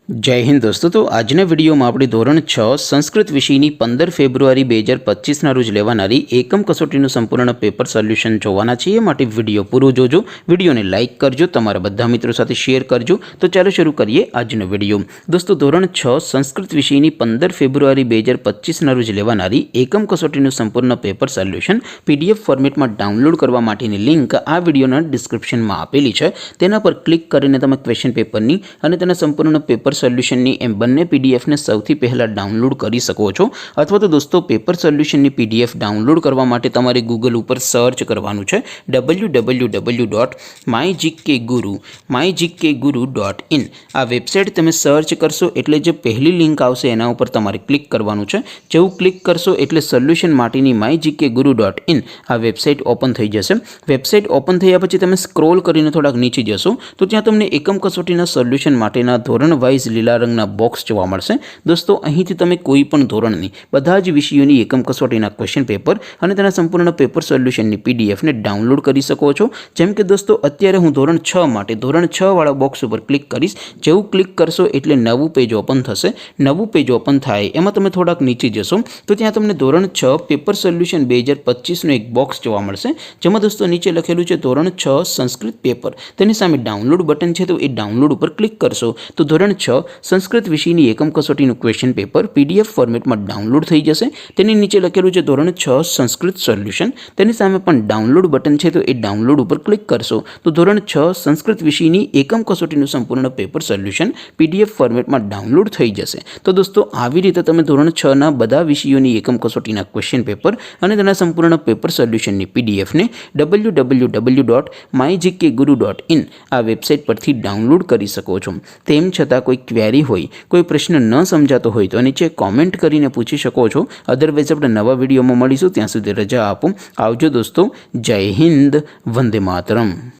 जय हिंद दोस्तों। तो आजना वीडियो में આપણે ધોરણ 6 સંસ્કૃત વિષયની 15 ફેબ્રુઆરી 2025 ના રોજ લેવાનારી એકમ કસોટીનું સંપૂર્ણ પેપર સોલ્યુશન જોવાના છીએ। માટે વિડિયો પૂરો જોજો, વિડિયોને લાઇક કરજો, તમારા બધા મિત્રો સાથે શેર કરજો। તો ચાલો શરૂ કરીએ આજનો વિડિયો। દોસ્તો ધોરણ 6 સંસ્કૃત વિષયની 15 ફેબ્રુઆરી 2025 ના રોજ લેવાનારી એકમ કસોટીનું સંપૂર્ણ પેપર સોલ્યુશન પીડીએફ ફોર્મેટમાં ડાઉનલોડ કરવા માટેની લિંક આ વિડિયોના ડિસ્ક્રિપ્શનમાં આપેલી છે। તેના પર ક્લિક કરીને તમે ક્વેશ્ચન પેપરની અને તેના સંપૂર્ણ પેપર સોલ્યુશનની એમ બંને પીડીએફને સૌથી પહેલાં ડાઉનલોડ કરી શકો છો। અથવા તો દોસ્તો પેપર સોલ્યુશનની પીડીએફ ડાઉનલોડ કરવા માટે તમારે ગૂગલ ઉપર સર્ચ કરવાનું છે www.mygkguru.in। આ વેબસાઇટ તમે સર્ચ કરશો એટલે જે પહેલી લિંક આવશે એના ઉપર તમારે ક્લિક કરવાનું છે। જેવું ક્લિક કરશો એટલે સોલ્યુશન માટેની mygkguru.in આ વેબસાઇટ ઓપન થઈ જશે। વેબસાઇટ ઓપન થયા પછી તમે સ્ક્રોલ કરીને થોડાક નીચે જશો તો ત્યાં તમને એકમ કસોટીના સોલ્યુશન માટેના ધોરણ વાઇઝ લીલા રંગના બોક્સ જોવા મળશે। દોસ્તો અહીંથી તમે કોઈ પણ ધોરણની બધા જ વિષયોની એકમ કસોટીના ક્વેશ્ચન પેપર અને તેના સંપૂર્ણ પેપર સોલ્યુશનની પીડીએફને ડાઉનલોડ કરી શકો છો। જેમ કે દોસ્તો અત્યારે હું ધોરણ 6 માટે ધોરણ 6 વાળા બોક્સ ઉપર ક્લિક કરીશ। જેવું ક્લિક કરશો એટલે નવું પેજ ઓપન થશે। નવું પેજ ઓપન થાય એમાં તમે થોડાક નીચે જશો તો ત્યાં તમને ધોરણ 6 પેપર સોલ્યુશન 2025નું એક બોક્સ જોવા મળશે। જેમાં દોસ્તો નીચે લખેલું છે ધોરણ 6 સંસ્કૃત પેપર, તેની સામે ડાઉનલોડ બટન છે તો એ ડાઉનલોડ ઉપર ક્લિક કરશો તો ધોરણ 6 સંસ્કૃત વિષયની એકમ કસોટીનું ક્વેશ્ચન પેપર પીડીએફ ફોર્મેટમાં ડાઉનલોડ થઈ જશે। તેની નીચે લખેલું છે ધોરણ 6 સંસ્કૃત સોલ્યુશન, તેની સામે પણ ડાઉનલોડ બટન છે તો એ ડાઉનલોડ ઉપર ક્લિક કરશો તો ધોરણ 6 સંસ્કૃત વિષયની એકમ કસોટીનું સંપૂર્ણ પેપર સોલ્યુશન પીડીએફ ફોર્મેટમાં ડાઉનલોડ થઈ જશે। તો દોસ્તો આવી રીતે તમે ધોરણ 6 ના બધા વિષયોની એકમ કસોટીના ક્વેશ્ચન પેપર અને તેના સંપૂર્ણ પેપર સોલ્યુશનની પીડીએફને www.mygkguru.in આ વેબસાઇટ પરથી ડાઉનલોડ કરી શકો છો। તેમ છતાં કોઈ ક્વેરી હોય, કોઈ પ્રશ્ન ન સમજાતો હોય તો નીચે કોમેન્ટ કરીને પૂછી શકો છો। અધરવાઇઝ આપણે નવા વિડીયોમાં મળીશું, ત્યાં સુધી રજા આપો। આવજો દોસ્તો, જય હિન્દ, વંદે માતરમ।